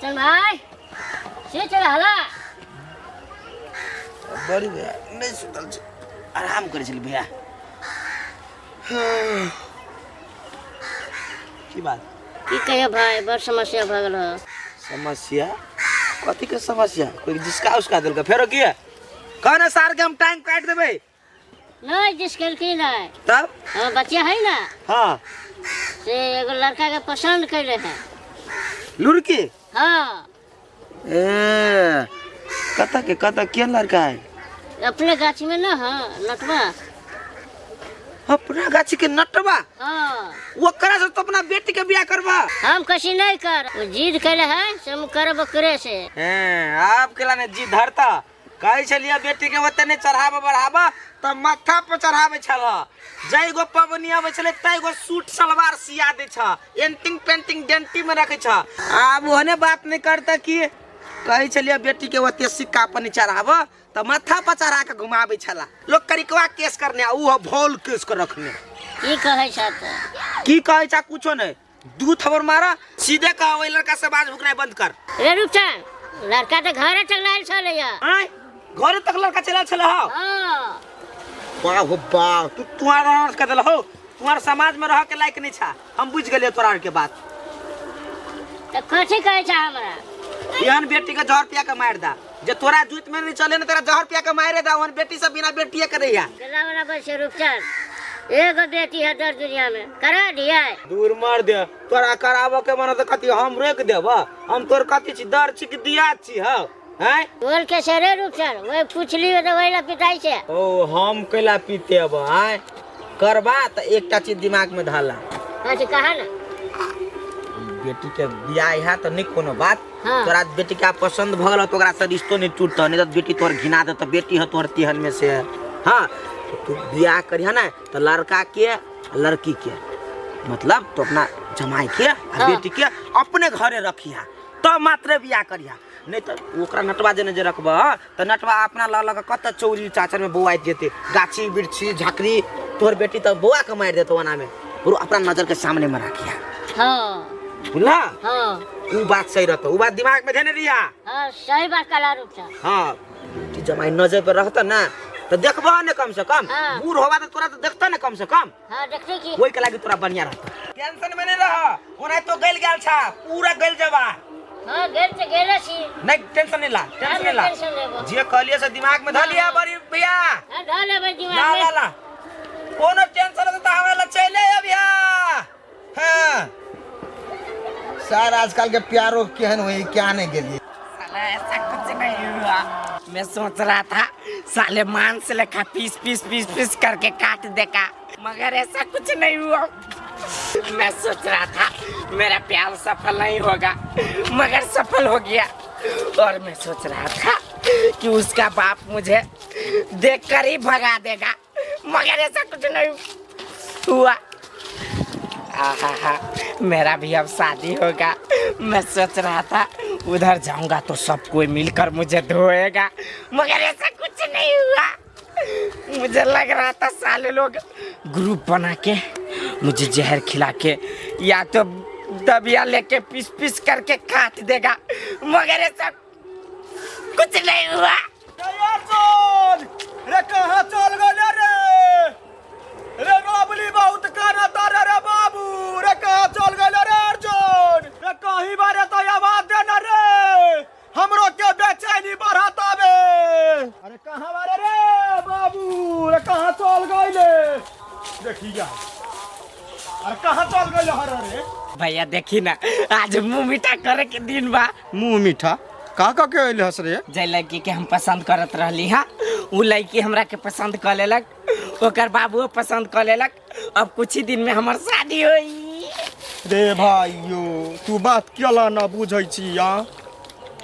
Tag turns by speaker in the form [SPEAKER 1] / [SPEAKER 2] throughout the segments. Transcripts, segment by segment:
[SPEAKER 1] रोशन भाई से चला हला
[SPEAKER 2] बड़ी भैया नहीं सुतल छै आराम करे छल भैया की बात
[SPEAKER 1] की कहे भाई बड़ समस्या भ गेल ह
[SPEAKER 2] समस्या कथी के समस्या कोई जिसका उसका दिल का फेरो किए कहने सार के हम टाइम काट देबे
[SPEAKER 1] नहीं जिसके की नहीं
[SPEAKER 2] तब
[SPEAKER 1] हम बच्चा है ना
[SPEAKER 2] हां
[SPEAKER 1] से एगो लड़का के पसंद कैले है
[SPEAKER 2] लुड़की
[SPEAKER 1] हां
[SPEAKER 2] ए कता के लड़का है
[SPEAKER 1] अपने गाछी में ना हां नटवा
[SPEAKER 2] अपना गाछी के नटवा
[SPEAKER 1] हां
[SPEAKER 2] वो करा से तो अपना बेटी के बियाह करबा
[SPEAKER 1] हम कसी नहीं कर वो जिद कैले है से हम करब करे से
[SPEAKER 2] आप केला ने जिद धरता कहे छलिए बेटी के वतने चढ़ावा बढ़ावा त माथा पर चढ़ावे छल जय गो पवनी आवे छले तय गो सूट सलवार सिया दे छ एंटिंग पेंटिंग डेंटी में रखे छ अब ओने बात नहीं करता कि कहे छलिए बेटी के वते सिक्का पर चढ़ावा त माथा पर चढ़ा के घुमावे छला लोग करिकवा केस करने ऊ भोल केस कर रखने
[SPEAKER 1] की कहे छ
[SPEAKER 2] की कहे छ कुछो नहीं दू थबर मारा सीधे कहवे लड़का से बाज भुकनाई बंद कर
[SPEAKER 1] रे रुपचान लड़का तो घरे तक लायल छले या
[SPEAKER 2] आय घर तक लड़का चला छले हो
[SPEAKER 1] हां
[SPEAKER 2] वाह हो वाह तू तुम्हारा का दल हो तुम्हारा समाज में रह के लायक नहीं छा हम बुझ गेलिए तोरा के बात
[SPEAKER 1] तो कथि कहे छ हमरा
[SPEAKER 2] एहन बेटी के जहर पिया के मार दा जे तोरा जूत में नहीं चले ना तेरा जहर पिया के मारे दा ओहन बेटी से बिना बेटिए करैया
[SPEAKER 1] गला वाला बस रुपचान एगो बेटी है दर दुनिया में करा दिया
[SPEAKER 2] दूर मार दे तोरा करावो के मन त कथि हम रोक देब हम तोर कथि छी दर छी कि दिया छी हो हैं
[SPEAKER 1] बोल के सरे रुपचान वो पूछली तो वहीला पिटाई से
[SPEAKER 2] ओ हम कैला पीते अब हैं करबा त एकटा चीज दिमाग में धाला
[SPEAKER 1] अच्छा कहा ना
[SPEAKER 2] बेटी के बियाह है तो नहीं कोनो बात
[SPEAKER 1] हाँ।
[SPEAKER 2] तोरा बेटी का पसंद भ गेल तो ओकरा से रिश्तो नहीं टूटता नहीं तो बेटी तोर घिना दे तो बेटी है तोर तिहन में से हां तो तू बियाह करिया ना तो लड़का के लड़की के मतलब तो अपना जमाई के
[SPEAKER 1] हाँ।
[SPEAKER 2] बेटी के अपने घरे रखिया तो मात्र बियाह करिया नहीं तो ओकरा नटवा जने जे रखबा तो नटवा अपना ला लगा कत चौरी चाचर में बौआइत जेते गाछी बिरछी झकरी तोर बेटी तो बौआ के मार देतो वना में और अपना नजर के सामने में रखिया
[SPEAKER 1] हां
[SPEAKER 2] बुझला
[SPEAKER 1] हां
[SPEAKER 2] वो बात सही रहता वो बात दिमाग में ध्यान दिया
[SPEAKER 1] हां सही बात कला रुपचान
[SPEAKER 2] हां कि जमाई नजर पे रहता ना तो देखबा ने कम से कम
[SPEAKER 1] हाँ।
[SPEAKER 2] बूढ़ होबा तो तोरा तो देखता ने कम से कम
[SPEAKER 1] हां देखते की
[SPEAKER 2] वही के लागी तोरा बढ़िया रहता टेंशन में नहीं रह ओना तो गइल गेल छा पूरा गइल जबा
[SPEAKER 1] हां गेल से गेले छी
[SPEAKER 2] नहीं टेंशन नहीं ला टेंशन नहीं ला
[SPEAKER 1] टेंशन लेबो
[SPEAKER 2] जे कहलिए से दिमाग में धर लिया बड़ी भैया
[SPEAKER 1] हां ढाले भाई
[SPEAKER 2] ला
[SPEAKER 1] दिमाग
[SPEAKER 2] ला
[SPEAKER 1] में
[SPEAKER 2] ला कोनो टेंशन तो हमें ला चले अबिया हां
[SPEAKER 3] सर आजकल के प्यारो केहन हुई क्या नहीं गेलिए
[SPEAKER 4] साला ऐसा कुछ नहीं हुआ मैं सोच रहा था साले मांस लेखा पीस पीस पीस पीस करके काट देगा मगर ऐसा कुछ नहीं हुआ मैं सोच रहा था मेरा प्यार सफल नहीं होगा मगर सफल हो गया और मैं सोच रहा था कि उसका बाप मुझे देखकर ही भगा देगा मगर ऐसा कुछ नहीं हुआ मेरा भी अब शादी होगा मैं सोच रहा था उधर जाऊंगा तो सब कोई मिलकर मुझे धोएगा मगर ऐसा कुछ नहीं हुआ मुझे लग रहा था साले लोग ग्रुप बना के मुझे जहर खिला के या तो दबिया लेके पीस पीस करके काट देगा मगर ऐसा कुछ नहीं हुआ
[SPEAKER 3] रे कहाँ चल गए रे बाबली बहुत काना तारे रे बाबू रे कहाँ चल गए रे अर्जुन रे कहीं बारे तो आवाज देना रे हमरो के बेचैनी बढ़ाता बे अरे कहाँ बारे रे बाबू रे कहाँ चल गए देखिए अरे कहाँ चल गए हर रे
[SPEAKER 4] भैया देखी ना आज मुंह मीठा करे के दिन बा
[SPEAKER 3] मुंह मीठा का के अइले हस रे
[SPEAKER 4] जे लड़की के हम पसंद करत रहली हा उ लड़की हमरा के पसंद कर लेलक ओकर बाबू पसंद कर लेलक अब कुछ ही दिन में हमार शादी होई
[SPEAKER 3] रे भाइयो तू बात केला ना बुझै छी या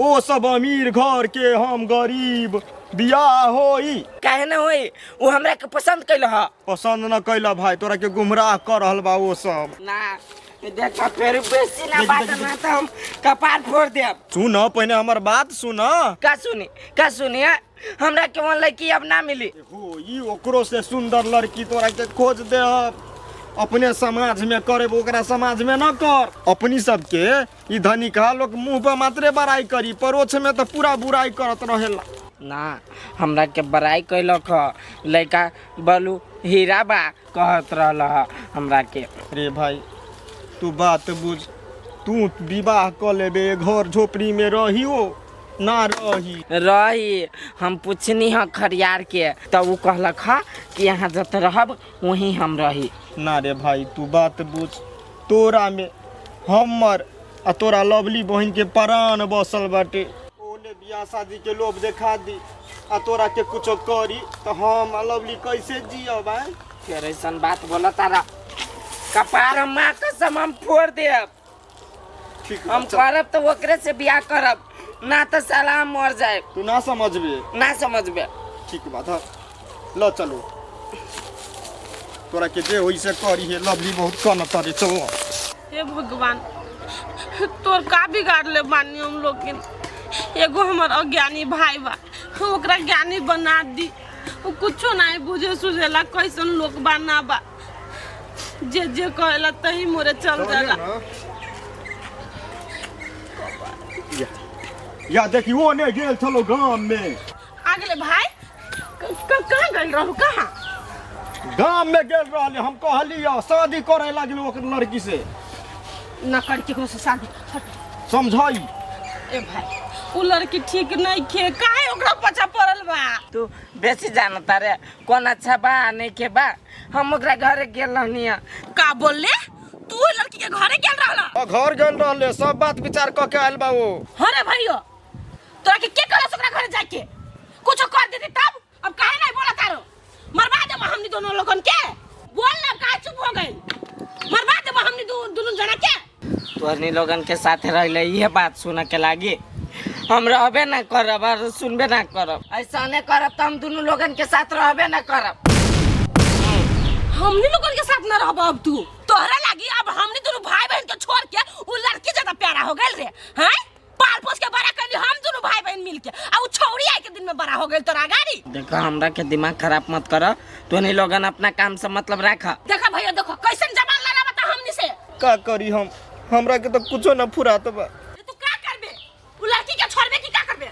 [SPEAKER 3] ओ सब अमीर घर के हम गरीब बियाह होई
[SPEAKER 4] काहे ना होई वो हमरा के पसंद कैल हा
[SPEAKER 3] पसंद न कैला भाई तोरा के गुमराह कर रहल बा वो सब
[SPEAKER 4] ना देखा फिर बेसी ना बात ना तो हम कपार फोड़ देब
[SPEAKER 3] सुन पहले हमर बात सुन
[SPEAKER 4] का सुनी हमरा के मन लड़की अब ना मिली
[SPEAKER 3] हो ई ओकरो से सुंदर लड़की तोरा के खोज दे अपने समाज में करे ओकरा समाज में न कर। अपनी सबके ई धनिका लोग मुंह पर मात्रे बड़ाई करी, परोछ में तो पूरा बुराई करत रहेला।
[SPEAKER 4] ना हमरा के बड़ाई कैलक ह, लड़का बोलू हीरा बा कहत रहल ह हमरा के।
[SPEAKER 3] रे भाई तू बात बुझ, तू विवाह कर लेबे, घर झोपड़ी में रहियो ना
[SPEAKER 4] रही। हम पूछनी है खरियार के तो वो कहलक ह कि यहाँ जत रहब वहीं हम रही।
[SPEAKER 3] ना रे भाई तू बात बुझ, तोरा में हमर आ तोरा लवली बहन के प्राण बसल बाटे। ओने बियाह शादी के लोभ देखा दी आ तोरा के कुछो करी तो हम आ लवली कैसे जियो भाई।
[SPEAKER 4] फिर ऐसा बात बोला तारा कपार माँ कसम हम फोड़ देब। हम करब तो ओकरे से बियाह करब, ना तो साला हम मर जाए।
[SPEAKER 3] तू ना समझबे?
[SPEAKER 4] ना समझबे।
[SPEAKER 3] ठीक बात है, लो चलो तोरा के जे होई से करी है। लवली बहुत कन तारी, चलो।
[SPEAKER 5] हे भगवान, तोर का बिगाड़ ले बानी हम लोग के। एगो हमर अज्ञानी भाई बा, ओकरा ज्ञानी बना दी। वो कुछो नहीं बुझे सुझेला कैसन लोग बना बा, जे जे कहला तही मोरे चल जाला।
[SPEAKER 3] या देखी वो ने गेल चलो गांव में।
[SPEAKER 5] आगले भाई कहाँ गइल रहू? कहाँ?
[SPEAKER 3] गांव में गेल रहले, हम कहलिए शादी करे लागल ओकर लड़की से।
[SPEAKER 5] न कर के से शादी
[SPEAKER 3] समझाई।
[SPEAKER 5] ए भाई वो लड़की ठीक नहीं खे, काहे ओकरा पछा पड़ल बा?
[SPEAKER 4] तू बेसी जानता रे कौन अच्छा बा नहीं के बा। हम ओकरा घरे गेल रहनी है।
[SPEAKER 5] का बोलले? तू वो लड़की के घरे गेल रहला?
[SPEAKER 3] घर गेल रहले, सब बात विचार क के आइल बा वो।
[SPEAKER 5] अरे भाइयो, तोरा के कहला ओकरा घरे जाके? कुछ कर देती तब? अब काहे नहीं बोला तारो? मरवा दे हमनी दोनों लोगन के। बोल ना, काहे चुप हो गई? मरवा दे हमनी दोनों जना के।
[SPEAKER 4] तोहनी लोगन के साथ रहले ये बात सुन के लागी हम रहबे ना करब और सुनबे ना करब। ऐसा नहीं करब तो हम दोनों लोगन के साथ रहबे ना करब।
[SPEAKER 5] हमनी लोगन के साथ ना रहब अब तू? तोहरा लागी अब हमनी दोनों भाई बहन के छोड़ के वो लड़की ज्यादा प्यारा हो गइल रे? हैं? पाल पोस के बड़ा कर हम दोनों भाई बहन मिल के, आ वो छौड़ी आई के दिन में बड़ा हो गइल तोरा गाड़ी।
[SPEAKER 4] देखो हमरा के दिमाग खराब मत कर। तोहनी लोगन अपना काम से मतलब रख।
[SPEAKER 5] देखा भैया, देखो कैसन जबान लड़ा बता हमनी से।
[SPEAKER 3] का करी हम? हमरा के तो कुछो ना फुरात बा।
[SPEAKER 5] तू का करबे? वो लड़की के छोड़बे की का करबे?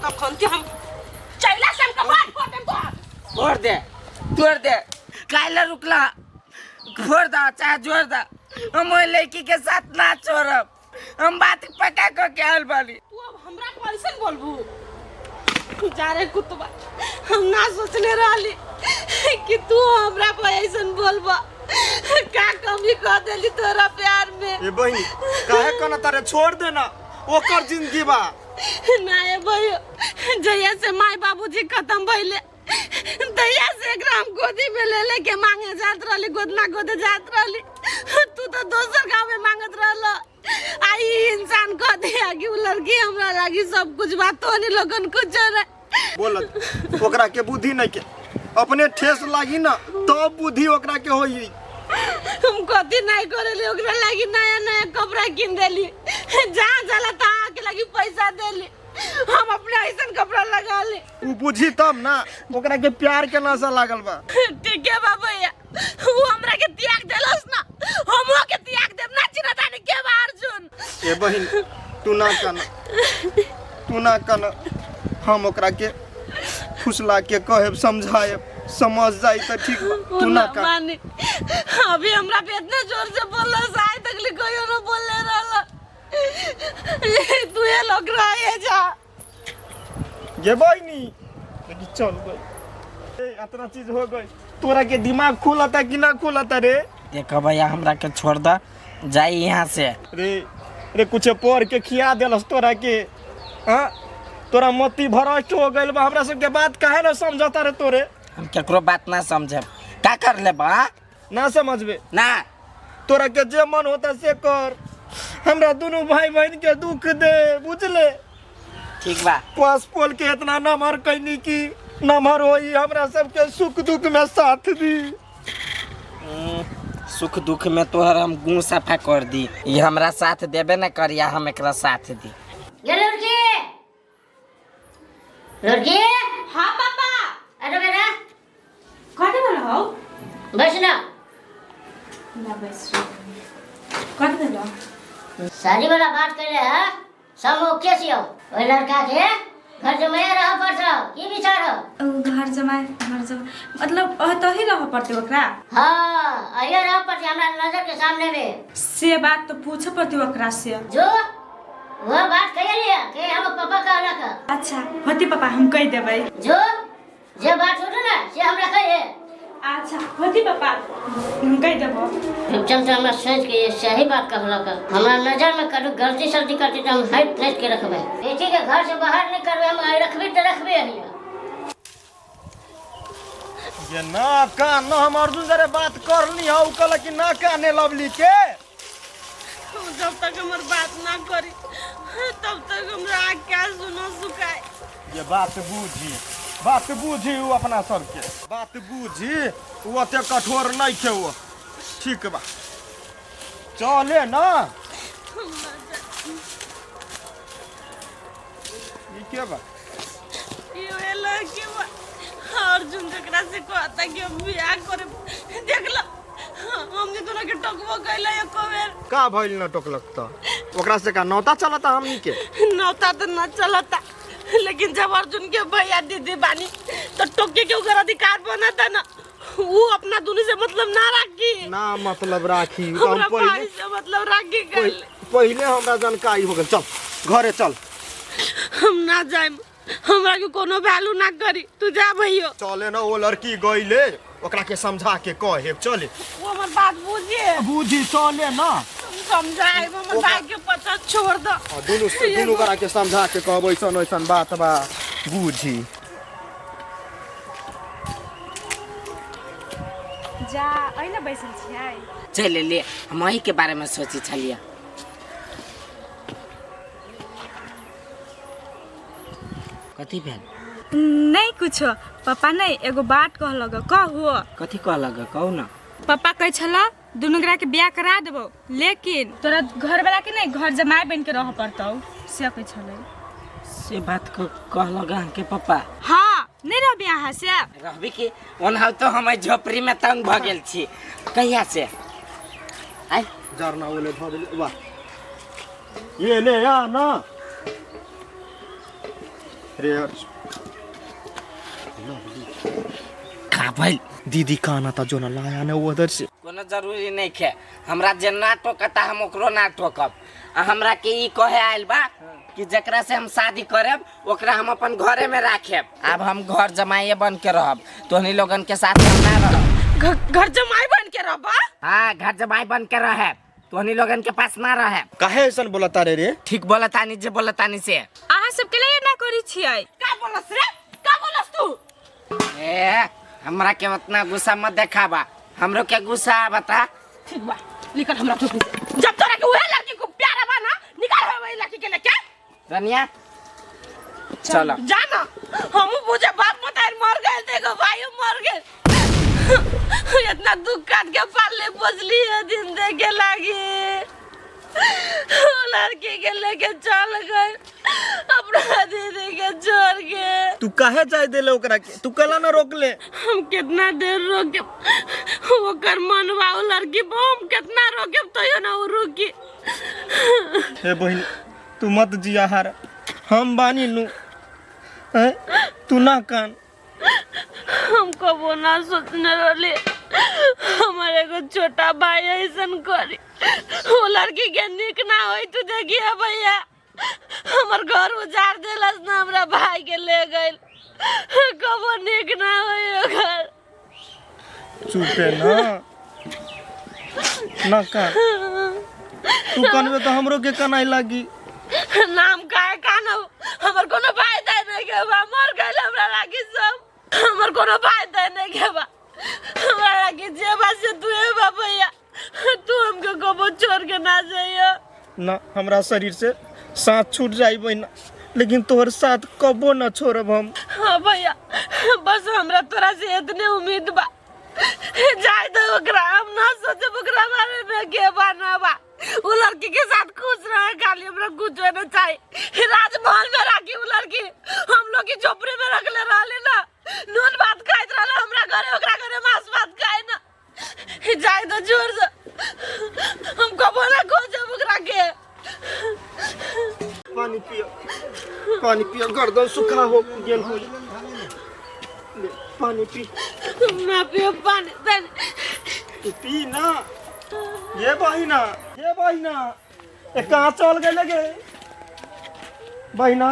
[SPEAKER 5] तब खनती हम चैला से हम कबाड़ फोड़ देम तो।
[SPEAKER 4] फोड़ दे, तोड़ दे, काहे रुकला? फोड़ दा चाहे जोड़ दा, हम ओई लड़की के साथ ना छोड़ब। हम बात पक्का को के आइल बानी।
[SPEAKER 5] तू अब हमरा को ऐसन बोलबू? जा रे कुतबा, हम ना सोचले रहली कि तू हमरा को ऐसन बोलबा। का कमी कर देली तोरा प्यार में?
[SPEAKER 3] ए बहिनी काहे कन तारे छोड़ देना, ओकर जिंदगी बा।
[SPEAKER 5] ना ए भैया, जहिया से माई बाबूजी खत्म भइले तहिया से एकरा हम गोदी में ले लेके मांगे जात रहली, गोदना गोदे जात रहली। तू तो दोसर गांव में मांगत रहल। आई इंसान कह दिया कि वो लड़की हमरा लागी सब कुछ बात, तो नहीं लोगन कुछ रे
[SPEAKER 3] बोलत ओकरा के बुद्धि नहीं के, अपने ठेस लागी ना तब बुद्धि ओकरा के होई।
[SPEAKER 5] हम कथी नहीं करेली, ओकरा लागी नया नया कपड़ा किन देली, जहाँ जाला तहाँ के लागी पैसा देली। हम अपने ऐसन कपड़ा लगा ली।
[SPEAKER 3] तू बुझी तब ना ओकरा के प्यार के नशा लागल बा।
[SPEAKER 5] ठीक है बाबा, वो हमरा के त्याग देलस ना, हमो के त्याग देब ना। चिन्ह जाने के बा अर्जुन।
[SPEAKER 3] ए बहिन तू ना कन, हम ओकरा के फुसला के कहे समझाए, समझ जाई त ठीक बा। तू ना का
[SPEAKER 5] मानी अभी हमरा पे इतने जोर से बोलला, साय तकली कोई ना बोलले रहला। तू ये लोग रहे जा
[SPEAKER 3] ये बहिनी लेकिन चल गई। ए इतना चीज हो गई, तोरा के दिमाग खुलता कि ना खुलता रे?
[SPEAKER 4] देखो भैया हमरा के छोड़ दा, जाई यहाँ से।
[SPEAKER 3] रे कुछ पढ़ के खिया देलस तोरा के। हाँ तोरा मोती भ्रष्ट हो गइल बा, हमरा सबके बात काहे ना समझता रे तोरे?
[SPEAKER 4] हम केकरो बात ना समझब। का कर ले बा?
[SPEAKER 3] ना समझबे
[SPEAKER 4] ना,
[SPEAKER 3] तोरा के जे मन होता से कर। हमरा दोनों भाई बहन के दुख दे, बुझले?
[SPEAKER 4] ठीक बा।
[SPEAKER 3] पास पोल के इतना नमहर कैनी की नमहर होई, हमरा सबके सुख दुख में साथ दी।
[SPEAKER 4] सुख दुख में तोहर हम गुण सफा कर दी। ये हमरा साथ देबे न करिया, हम एकरा साथ दी।
[SPEAKER 1] ये लड़की, लड़की।
[SPEAKER 5] हाँ पापा।
[SPEAKER 1] अरे बेटा
[SPEAKER 5] कथी बोल हो?
[SPEAKER 1] बस ना।
[SPEAKER 6] बस कर देलो
[SPEAKER 1] शादी वाला बात कर ले है सब ओके से हो ओए लड़का के घर जमाए रह पड़ता की विचार हो
[SPEAKER 6] घर जमाए मतलब तो ही रह पड़ते ओकरा
[SPEAKER 1] हां आइए रह पड़ते हमरा नजर के सामने में
[SPEAKER 6] से बात तो पूछे पड़ती ओकरा से
[SPEAKER 1] जो वो बात कह लिया कि हम पापा का अलग है
[SPEAKER 6] अच्छा होती पापा हम कह देबै
[SPEAKER 1] जो जे बात होत ना से हमरा कहे
[SPEAKER 6] अच्छा होती पापा हम कह देबो
[SPEAKER 1] चल तो हमरा सोच के ये सही बात कहला का हमरा नजर में करू गलती सल्ती करती तो हम हाइट प्लेट के रखबे बेटी के घर से बाहर नहीं करबे हम आई रखबे तो रखबे हिया
[SPEAKER 3] ये ना कान ना हम अर्जुन जरे बात कर ली हौ कल कि ना काने लवली के
[SPEAKER 5] जब तक हमर बात ना करी तब तक हमरा क्या सुनो सुखाए
[SPEAKER 3] ये बात बूझी वो अपना सबके बात बूझी वो अते कठोर नहीं थे वो ठीक बा चले ना ये क्या बा
[SPEAKER 5] ये लड़की बा अर्जुन जकरा से कहता कि हम बियाह करे देख लो हमने तोरा के टकबो कैला एको बेर
[SPEAKER 3] का भइल न टोकलक त ओकरा से का नौता चलता हमनी के
[SPEAKER 5] नौता तो न चलता लेकिन जब अर्जुन के भैया दीदी बानी तो टोके के ओकर अधिकार बनता ना वो अपना दुनु से मतलब ना राखी
[SPEAKER 3] ना मतलब राखी
[SPEAKER 5] हमरा भाई से मतलब राखी कर
[SPEAKER 3] पहले हमरा जानकारी हो गेल चल घरे चल
[SPEAKER 5] हम ना जाए हमरा के कोनो वैल्यू ना करी तू जा भैयो
[SPEAKER 3] चले ना वो लड़की गईले ओकरा के समझा के कहे चले
[SPEAKER 5] वो हमर बात बुझे
[SPEAKER 3] बूझी चले ना
[SPEAKER 5] समझाए हमर भाई के पता छोड़ दो
[SPEAKER 3] दुनु करा के समझा के कहबै ऐसन बात बा बूझी
[SPEAKER 6] जा ऐना बैसल छियै
[SPEAKER 4] चल ले हम वही के बारे में सोची छलिए कथी भेल
[SPEAKER 6] नहीं कुछ पापा नहीं एगो बात कहलक कहू
[SPEAKER 4] कथी कहलक कहू ना
[SPEAKER 6] पापा कह छला दुनू गोरा के ब्याह करा देबो लेकिन तोरा घर वाला के नहीं घर जमाई बन के रह पड़तौ से कह छले
[SPEAKER 4] से बात को कहलक के पापा
[SPEAKER 6] हां नहीं रह ब्याह से
[SPEAKER 4] रहबी कि ओनहु तो हम झोपड़ी में तंग भ गेल छी कहिया से आई
[SPEAKER 3] जरना ओले ध देले वाह ये ले आ ना रे
[SPEAKER 4] का भइल
[SPEAKER 3] दीदी काना ता जो ना लाया ने उधर से
[SPEAKER 4] कोनो जरूरी नहीं है हमरा जे ना टोकता हम ओकरो ना टोकब आ हमरा के ई कहे आइल बा कि जकरा से हम शादी करब ओकरा हम अपन घरे में राखेब अब हम घर जमाई बन के रहब तोहनी लोगन के साथ हम ना रहब
[SPEAKER 5] घर जमाई बन के रहबा
[SPEAKER 4] हां घर जमाई बन के रहब तोहनी लोगन के पास ना रहब
[SPEAKER 3] काहे ऐसन बोलता रे
[SPEAKER 4] ठीक बोलतानी जे बोलतानी से
[SPEAKER 6] आहा सब के लिए ना करी छियै
[SPEAKER 5] का बोलस रे का बोलस तू
[SPEAKER 4] ए हमरा के उतना गुस्सा मत देखाबा हमरो के गुस्सा बता
[SPEAKER 5] ठीक बा निकल हमरा ठोक जब तोरा के उहे लड़की को प्यारा बा ना निकाल वही लड़की के लेके
[SPEAKER 4] रनिया चलो
[SPEAKER 5] जाना हम बुझे बाप मतार मर गए देखो भाई मर गए इतना दुख काट के पाले पोसली है दिन देखे लगी लड़की के लेके चल गए अपना दीदी के छोड़ के
[SPEAKER 3] तू काहे जाय देले ओकरा के तू कला ना रोक ले
[SPEAKER 5] हम कितना देर रोके वो कर मनवा लड़की हम कितना रोके तो यो ना वो रुकी
[SPEAKER 3] हे बहन तू मत जिया हार हम बानी नु हैं तू ना कान
[SPEAKER 5] हमको वो ना सोचने वाले हमारे को छोटा भाई ऐसन करी वो लड़की के निक ना होई तू देखिए भैया हमार घर उजाड़ देलस ना हमरा भाई के ले गइल कबो निक ना होई घर
[SPEAKER 3] चुपे ना कान तू कानबे तो हमरो के कनाई लागी
[SPEAKER 5] नाम काहे कानो हमर कोनो भाई दे नहीं के बा मर गइल हमरा लागी सब हमर कोनो भाई दे नहीं के बा हमरा लागी जे बा से तू है बा भैया तू हमके कबो छोड़ के ना जाइयो
[SPEAKER 3] ना हमरा शरीर से साथ छूट जाई बहन लेकिन तोहर साथ कबो ना छोड़ब हम
[SPEAKER 5] हाँ भैया बस हमरा तोरा से इतने उम्मीद बा जाए तो ओकरा हम ना सोचे ओकरा बारे में के बाना बा वो लड़की के साथ खुश रहे खाली हमरा कुछ ना चाहिए राजमहल में राखी वो लड़की हम लोग की झोपड़ी में रख ले रहले ना नून भात खाइत रहले हमरा घरे ओकरा घरे मांस भात खाए ना जाए तो जोर से
[SPEAKER 3] पियो गर्दन सूखा हो गेल हो ले, पानी पी
[SPEAKER 5] ना पियो पानी तन
[SPEAKER 3] तू पी ना ये बहिना ए कहाँ चल गए गे बहिना